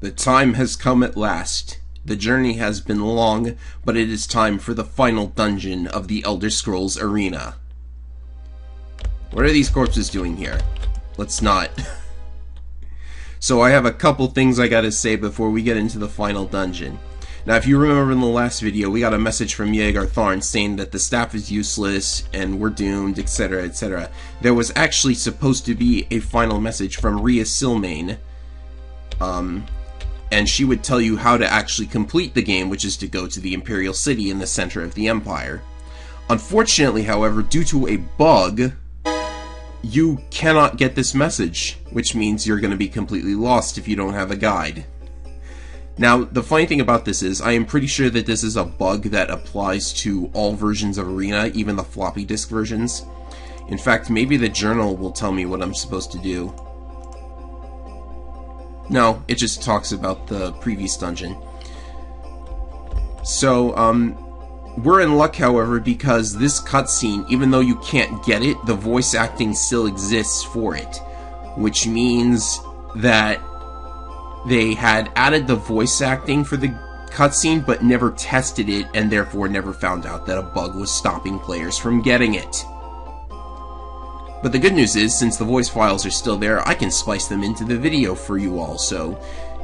The time has come at last. The journey has been long, but it is time for the final dungeon of the Elder Scrolls Arena. What are these corpses doing here? Let's not. So I have a couple things I gotta say before we get into the final dungeon. Now, if you remember in the last video, we got a message from Jagar Tharn saying that the staff is useless and we're doomed, etc., etc. There was actually supposed to be a final message from Rhea Silmain, and she would tell you how to actually complete the game, which is to go to the Imperial City in the center of the Empire. Unfortunately, however, due to a bug, you cannot get this message, which means you're going to be completely lost if you don't have a guide. Now, the funny thing about this is, I am pretty sure that this is a bug that applies to all versions of Arena, even the floppy disk versions. In fact, maybe the journal will tell me what I'm supposed to do. No, it just talks about the previous dungeon. So, we're in luck, however, because this cutscene, even though you can't get it, the voice acting still exists for it. Which means that they had added the voice acting for the cutscene, but never tested it, and therefore never found out that a bug was stopping players from getting it. But the good news is, since the voice files are still there, I can splice them into the video for you all, so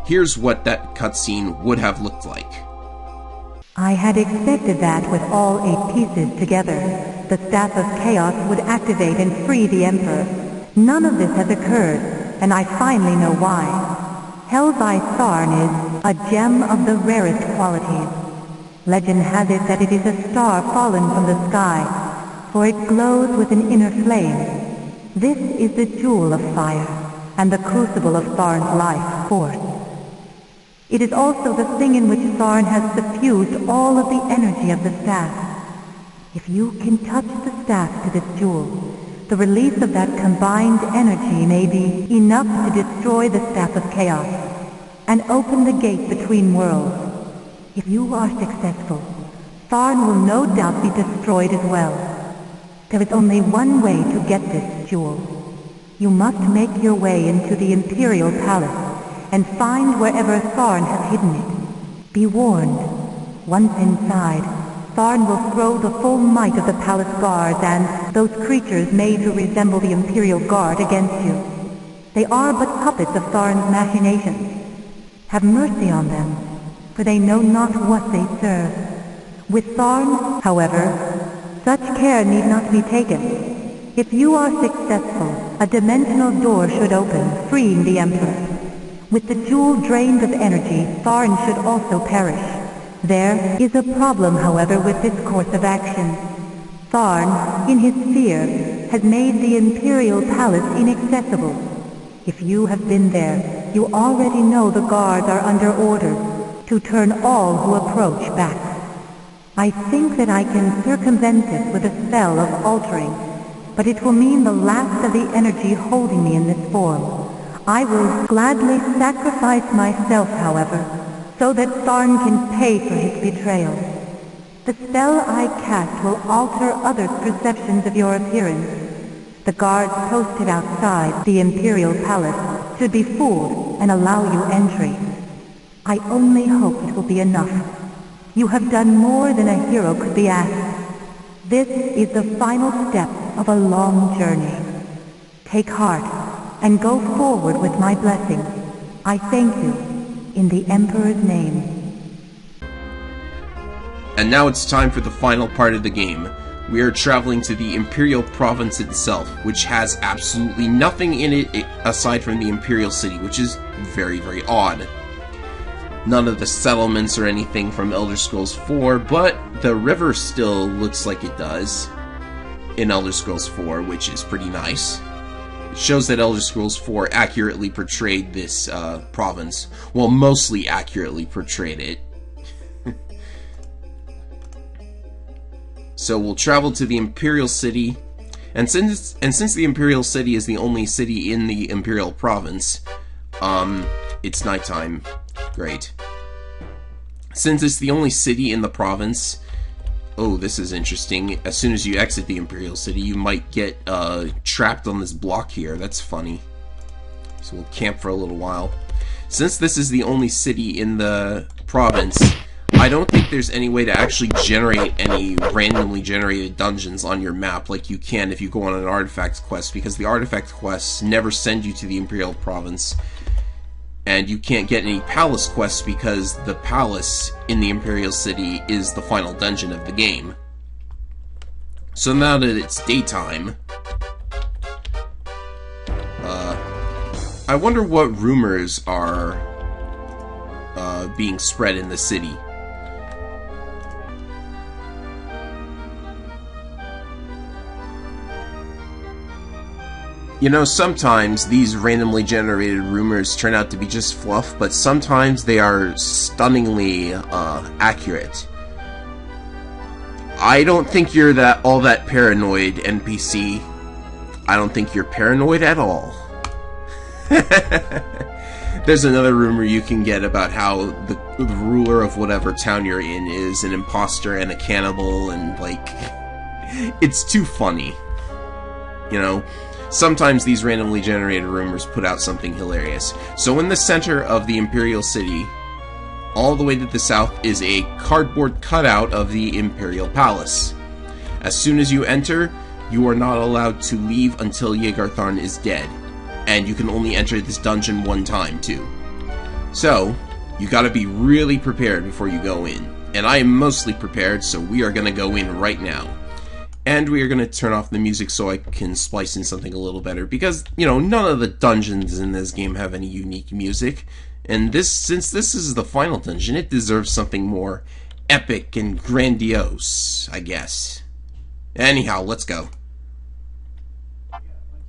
here's what that cutscene would have looked like. I had expected that with all 8 pieces together, the Staff of Chaos would activate and free the Emperor. None of this has occurred, and I finally know why. Hell's Eye Tharn is a gem of the rarest qualities. Legend has it that it is a star fallen from the sky, for it glows with an inner flame. This is the jewel of fire, and the crucible of Tharn's life force. It is also the thing in which Tharn has suffused all of the energy of the staff. If you can touch the staff to this jewel, the release of that combined energy may be enough to destroy the Staff of Chaos and open the gate between worlds. If you are successful, Tharn will no doubt be destroyed as well. There is only one way to get this jewel. You must make your way into the Imperial Palace and find wherever Tharn has hidden it. Be warned, once inside, Tharn will throw the full might of the palace guards and those creatures made to resemble the Imperial Guard against you. They are but puppets of Tharn's machinations. Have mercy on them, for they know not what they serve. With Tharn, however, such care need not be taken. If you are successful, a dimensional door should open, freeing the Emperor. With the jewel drained of energy, Tharn should also perish. There is a problem, however, with this course of action. Tharn, in his fear, has made the Imperial Palace inaccessible. If you have been there, you already know the guards are under orders to turn all who approach back. I think that I can circumvent this with a spell of altering, but it will mean the last of the energy holding me in this form. I will gladly sacrifice myself, however, so that Tharn can pay for his betrayal. The spell I cast will alter others' perceptions of your appearance. The guards posted outside the Imperial Palace should be fooled and allow you entry. I only hope it will be enough. You have done more than a hero could be asked. This is the final step of a long journey. Take heart and go forward with my blessing. I thank you. In the Emperor's name. And now it's time for the final part of the game. We are traveling to the Imperial Province itself, which has absolutely nothing in it aside from the Imperial City, which is very, very odd. None of the settlements or anything from Elder Scrolls 4, but the river still looks like it does in Elder Scrolls 4, which is pretty nice. Shows that Elder Scrolls 4 accurately portrayed this province. Well, mostly accurately portrayed it. So we'll travel to the Imperial City, and since the Imperial City is the only city in the Imperial Province, it's nighttime. Great. Since it's the only city in the province, oh, this is interesting. As soon as you exit the Imperial City, you might get trapped on this block here. That's funny. So we'll camp for a little while. Since this is the only city in the province, I don't think there's any way to actually generate any randomly generated dungeons on your map like you can if you go on an artifact quest, because the artifact quests never send you to the Imperial province. And you can't get any palace quests because the palace in the Imperial city is the final dungeon of the game. So now that it's daytime, I wonder what rumors are being spread in the city. You know, sometimes these randomly generated rumors turn out to be just fluff, but sometimes they are stunningly accurate. I don't think you're all that paranoid, NPC. I don't think you're paranoid at all. There's another rumor you can get about how the ruler of whatever town you're in is an imposter and a cannibal, and, like, it's too funny. You know? Sometimes these randomly generated rumors put out something hilarious. So in the center of the Imperial City, all the way to the south, is a cardboard cutout of the Imperial Palace. As soon as you enter, you are not allowed to leave until Jagar Tharn is dead. And you can only enter this dungeon one time, too. So, you gotta be really prepared before you go in. And I am mostly prepared, so we are gonna go in right now. And we are going to turn off the music so I can splice in something a little better, because, you know, none of the dungeons in this game have any unique music, and since this is the final dungeon, it deserves something more epic and grandiose, I guess. Anyhow, let's go.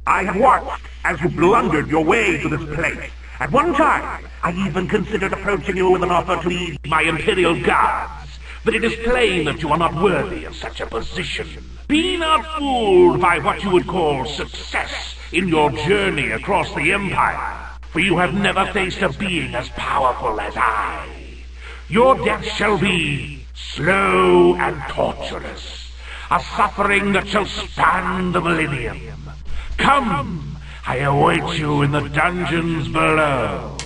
I have watched as you blundered your way to this place. At one time, I even considered approaching you with an offer to lead my Imperial guards, but it is plain that you are not worthy of such a position. Be not fooled by what you would call success in your journey across the Empire, for you have never faced a being as powerful as I. Your death shall be slow and torturous, a suffering that shall span the millennium. Come, I await you in the dungeons below.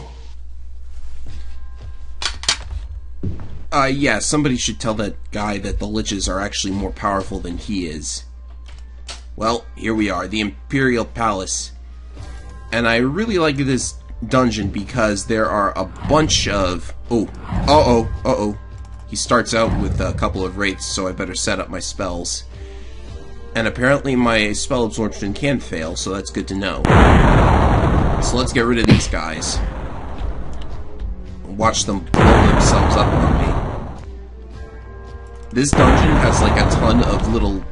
Yeah, somebody should tell that guy that the Liches are actually more powerful than he is. Well, here we are, the Imperial Palace. And I really like this dungeon because there are a bunch of... Uh-oh. He starts out with a couple of wraiths, so I better set up my spells. And apparently my spell absorption can fail, so that's good to know. So let's get rid of these guys. Watch them blow themselves up on me. This dungeon has like a ton of little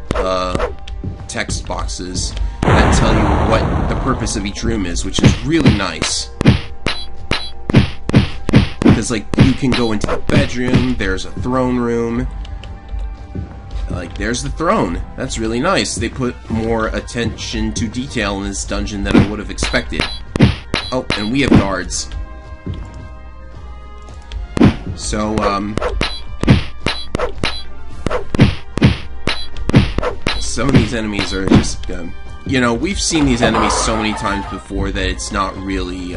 text boxes that tell you what the purpose of each room is, which is really nice. Because like you can go into the bedroom, there's a throne room. Like there's the throne. That's really nice. They put more attention to detail in this dungeon than I would have expected. Oh, and we have guards. So, some of these enemies are just, you know, we've seen these enemies so many times before that it's not really,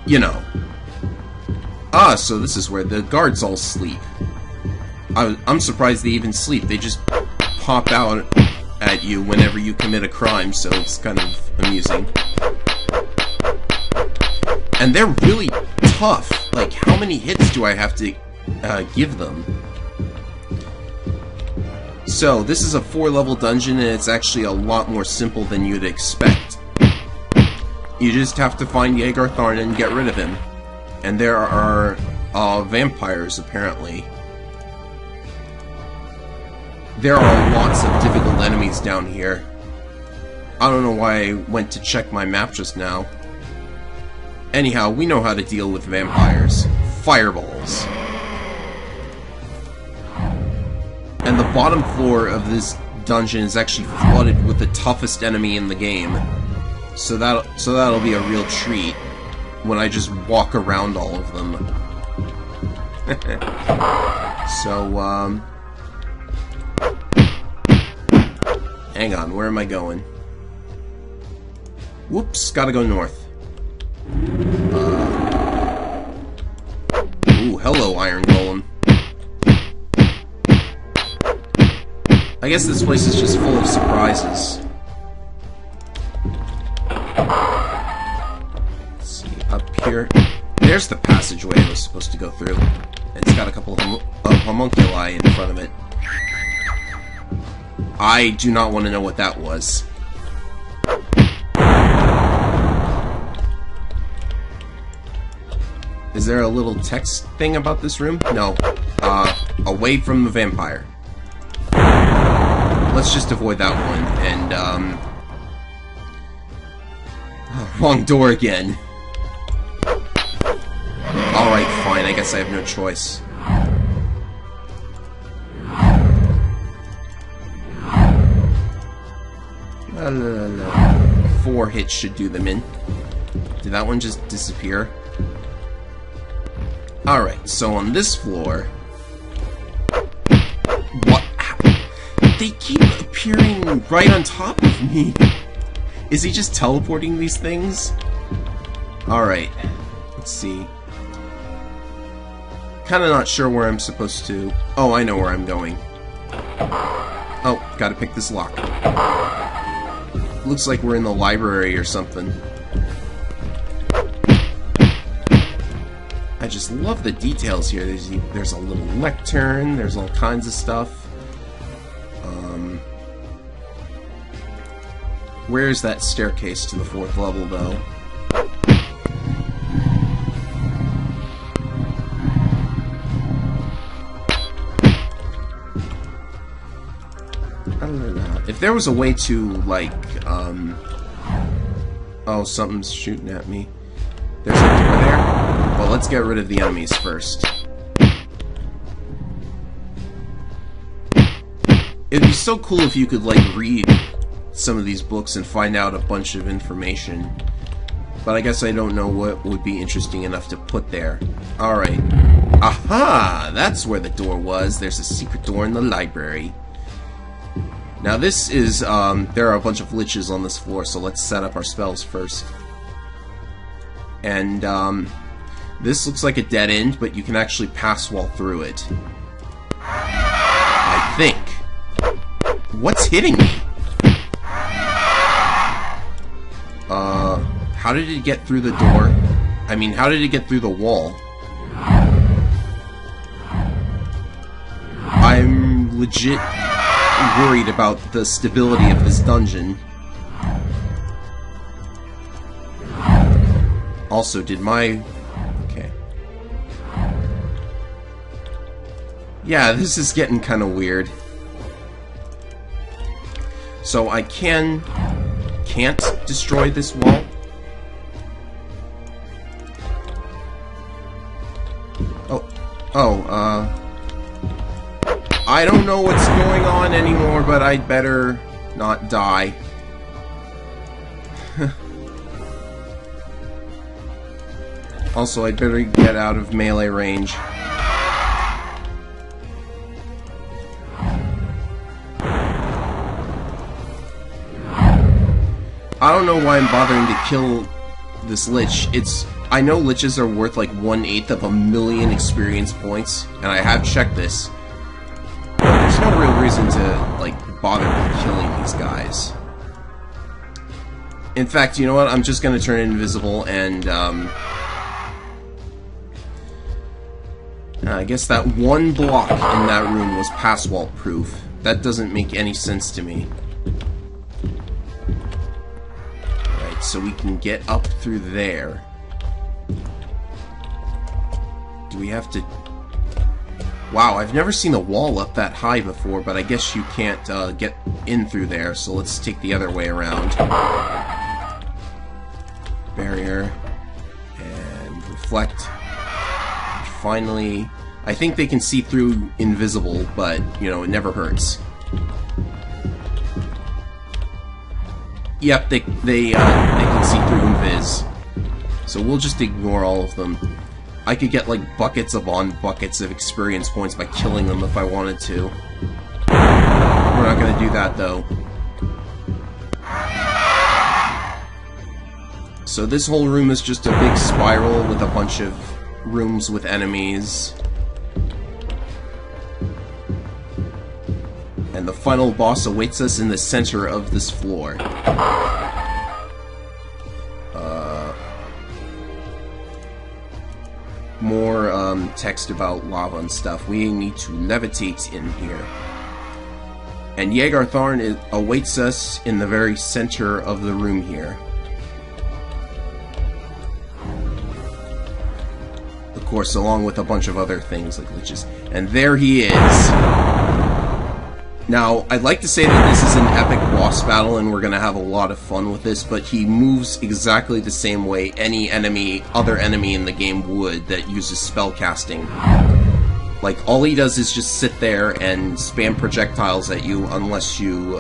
you know. Ah, so this is where the guards all sleep. I'm surprised they even sleep. They just pop out at you whenever you commit a crime, so it's kind of amusing. And they're really tough. Like, how many hits do I have to give them? So, this is a 4-level dungeon, and it's actually a lot more simple than you'd expect. You just have to find Jagar Tharn and get rid of him. And there are vampires, apparently. There are lots of difficult enemies down here. I don't know why I went to check my map just now. Anyhow, we know how to deal with vampires. Fireballs. And the bottom floor of this dungeon is actually flooded with the toughest enemy in the game. So that'll be a real treat when I just walk around all of them. So, hang on, where am I going? Whoops, gotta go north. Ooh, hello, Iron Golem. I guess this place is just full of surprises. Let's see, up here. There's the passageway I was supposed to go through. It's got a couple of homunculi in front of it. I do not want to know what that was. Is there a little text thing about this room? No. Away from the vampire. Let's just avoid that one, and, wrong door again. Alright, fine, I guess I have no choice. La, la, la. 4 hits should do them in. Did that one just disappear? Alright, so on this floor... What? They keep appearing right on top of me. Is he just teleporting these things? Alright, let's see. Kinda not sure where I'm supposed to... Oh, I know where I'm going. Oh, gotta pick this lock. Looks like we're in the library or something. I just love the details here. There's a little lectern, there's all kinds of stuff. Where's that staircase to the 4th level, though? I don't know. If there was a way to, like, Oh, something's shooting at me. There's a door there? Well, let's get rid of the enemies first. It'd be so cool if you could, like, read some of these books and find out a bunch of information. But I guess I don't know what would be interesting enough to put there. Alright. Aha! That's where the door was. There's a secret door in the library. Now this is, there are a bunch of liches on this floor, so let's set up our spells first. And, this looks like a dead end, but you can actually pass while through it. I think. What's hitting me? How did it get through the door? I mean, how did it get through the wall? I'm legit worried about the stability of this dungeon. Also, did my... Okay. Yeah, this is getting kind of weird. So I can't destroy this wall. I don't know what's going on anymore, but I'd better not die. Also, I'd better get out of melee range. I don't know why I'm bothering to kill this lich. I know liches are worth like 1/8 of a million experience points, and I have checked this. But there's no real reason to, like, bother killing these guys. In fact, you know what? I'm just gonna turn invisible and, I guess that one block in that room was pass-wall proof. That doesn't make any sense to me. Alright, so we can get up through there. Do we have to... Wow, I've never seen a wall up that high before, but I guess you can't get in through there, so let's take the other way around. Barrier. And reflect. Finally, I think they can see through invisible, but, you know, it never hurts. Yep, they can see through invis. So we'll just ignore all of them. I could get, like, buckets upon buckets of experience points by killing them if I wanted to. We're not gonna do that, though. So this whole room is just a big spiral with a bunch of rooms with enemies. And the final boss awaits us in the center of this floor. More text about lava and stuff. We need to levitate in here. And Jagar Tharn awaits us in the very center of the room here. Of course, along with a bunch of other things like liches. And there he is. Now, I'd like to say that this is an epic boss battle and we're going to have a lot of fun with this, but he moves exactly the same way any other enemy in the game would that uses spellcasting. Like, all he does is just sit there and spam projectiles at you unless you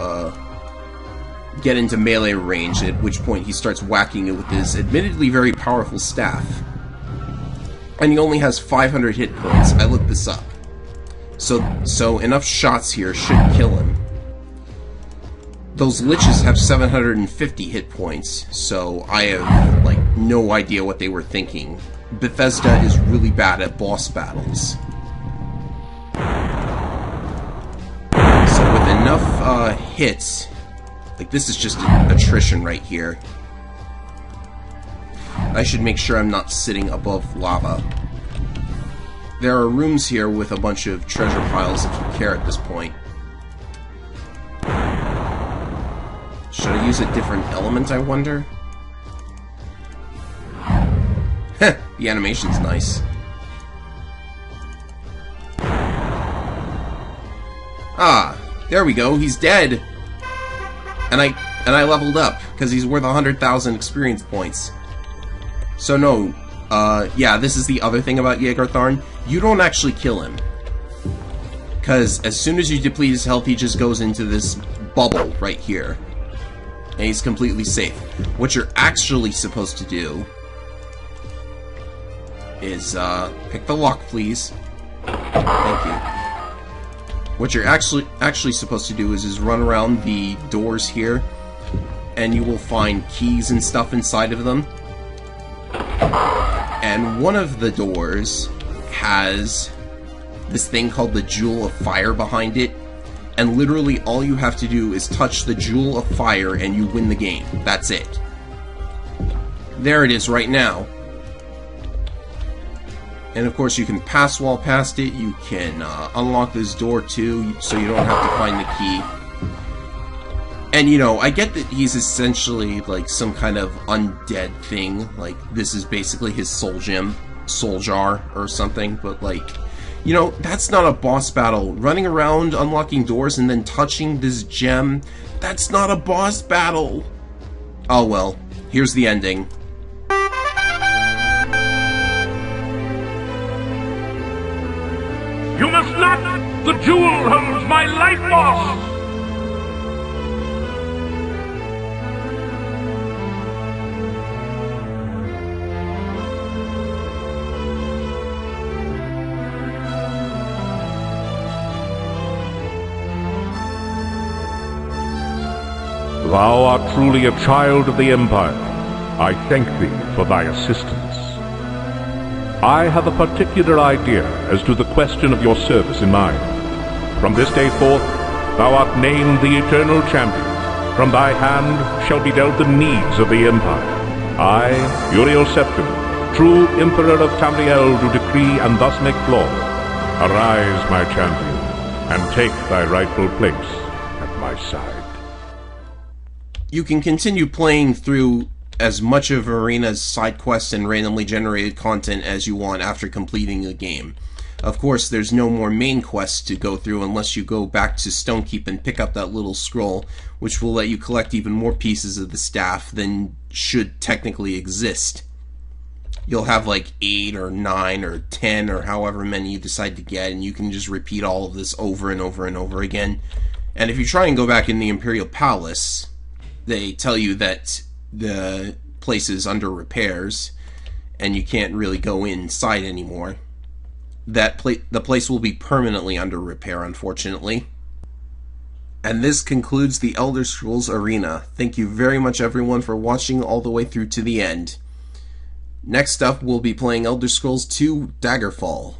get into melee range, at which point he starts whacking you with his admittedly very powerful staff. And he only has 500 hit points. I looked this up. So enough shots here should kill him. Those liches have 750 hit points, so I have, like, no idea what they were thinking. Bethesda is really bad at boss battles. So with enough hits, like, this is just attrition right here. I should make sure I'm not sitting above lava. There are rooms here with a bunch of treasure piles if you care at this point. Should I use a different element, I wonder? Heh, the animation's nice. Ah, there we go, he's dead! And I leveled up, because he's worth 100,000 experience points. So no, yeah, this is the other thing about Jagar Tharn. You don't actually kill him. Because as soon as you deplete his health, he just goes into this bubble right here. And he's completely safe. What you're actually supposed to do is, pick the lock, please. Thank you. What you're actually supposed to do is run around the doors here, and you will find keys and stuff inside of them. And one of the doors has this thing called the Jewel of Fire behind it, and literally all you have to do is touch the Jewel of Fire and you win the game. That's it. There it is right now. And of course you can pass wall past it, you can unlock this door too, so you don't have to find the key. And, you know, I get that he's essentially, like, some kind of undead thing. Like, this is basically his soul gem, soul jar, or something. But, like, you know, that's not a boss battle. Running around, unlocking doors, and then touching this gem, that's not a boss battle. Oh, well. Here's the ending. You must not! The jewel holds my life force! Thou art truly a child of the Empire. I thank thee for thy assistance. I have a particular idea as to the question of your service in mind. From this day forth, thou art named the Eternal Champion. From thy hand shall be dealt the needs of the Empire. I, Uriel Septim, true Emperor of Tamriel, do decree and thus make law. Arise, my champion, and take thy rightful place at my side. You can continue playing through as much of Arena's side quests and randomly generated content as you want after completing the game. Of course, there's no more main quests to go through unless you go back to Stonekeep and pick up that little scroll, which will let you collect even more pieces of the staff than should technically exist. You'll have like 8 or 9 or 10 or however many you decide to get, and you can just repeat all of this over and over and over again. And if you try and go back in the Imperial Palace, they tell you that the place is under repairs and you can't really go inside anymore. The place will be permanently under repair, unfortunately. And this concludes the Elder Scrolls Arena. Thank you very much, everyone, for watching all the way through to the end. Next up, we'll be playing Elder Scrolls 2 Daggerfall.